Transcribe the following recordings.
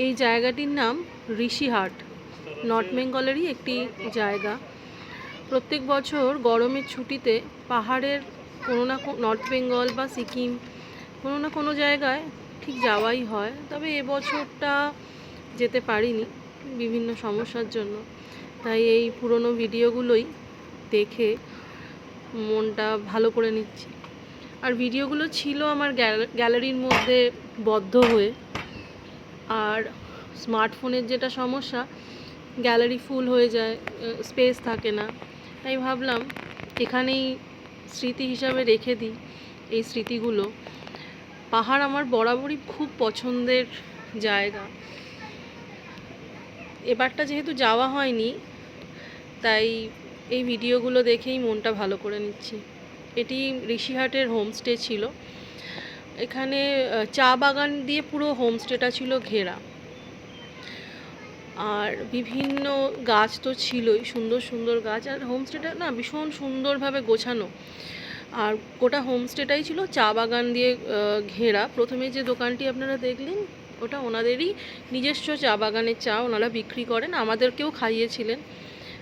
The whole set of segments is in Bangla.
এই জায়গাটির নাম ঋষিহাট, নর্থ বেঙ্গলেরই একটি জায়গা। প্রত্যেক বছর গরমের ছুটিতে পাহাড়ের কোনো না নর্থ বেঙ্গল বা সিকিম কোনো না কোনো জায়গায় ঠিক যাওয়াই হয়। তবে এবছরটা যেতে পারিনি বিভিন্ন সমস্যার জন্য, তাই এই পুরনো ভিডিওগুলোই দেখে মনটা ভালো করে নিচ্ছি। আর ভিডিওগুলো ছিল আমার গ্যালারির মধ্যে বদ্ধ হয়ে। আর স্মার্টফোনের যেটা সমস্যা, গ্যালারি ফুল হয়ে যায়, স্পেস থাকে না। তাই ভাবলাম এখানেই স্মৃতি হিসাবে রেখে দিই এই স্মৃতিগুলো। পাহাড় আমার বরাবরই খুব পছন্দের জায়গা। এবারটা যেহেতু যাওয়া হয়নি, তাই এই ভিডিওগুলো দেখেই মনটা ভালো করে নিচ্ছি। এটি ঋষিহাটের হোমস্টে ছিল। এখানে চা বাগান দিয়ে পুরো হোমস্টেটা ছিল ঘেরা। আর বিভিন্ন গাছ তো ছিলই, সুন্দর সুন্দর গাছ। আর হোমস্টেটা না ভীষণ সুন্দরভাবে গোছানো। আর গোটা হোমস্টেটাই ছিল চা বাগান দিয়ে ঘেরা। প্রথমে যে দোকানটি আপনারা দেখলেন, ওটা ওনাদেরই নিজস্ব চা বাগানের চা ওনারা বিক্রি করেন, আমাদেরকেও খাইয়েছিলেন।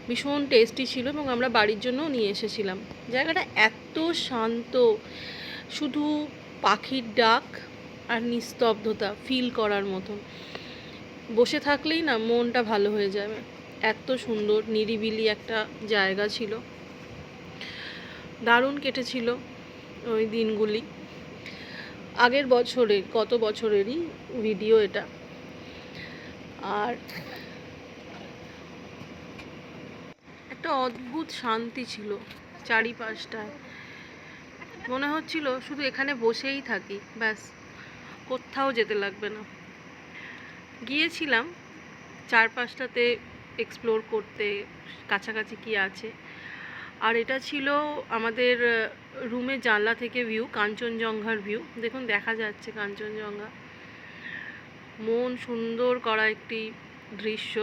ভীষণ টেস্টি ছিল এবং আমরা বাড়ির জন্যও নিয়ে এসেছিলাম। জায়গাটা এত শান্ত, শুধু পাখির ডাক আর নিস্তব্ধতা ফিল করার মতন। বসে থাকলেই না মনটা ভালো হয়ে যাবে, এত সুন্দর নিরিবিলি একটা জায়গা ছিল। দারুণ কেটেছিল ওই দিনগুলি। আগের বছরের, গত বছরেরই ভিডিও এটা। আর একটা অদ্ভুত শান্তি ছিল চারিপাশটায়। মনে হচ্ছিল শুধু এখানে বসেই থাকি, ব্যাস, কোথাও যেতে লাগবে না। গিয়েছিলাম চারপাশটাতে এক্সপ্লোর করতে, কাছাকাছি কি আছে। আর এটা ছিল আমাদের রুমের জানলা থেকে ভিউ, কাঞ্চনজঙ্ঘার ভিউ। দেখুন দেখা যাচ্ছে কাঞ্চনজঙ্ঘা, মন সুন্দর করা একটি দৃশ্য।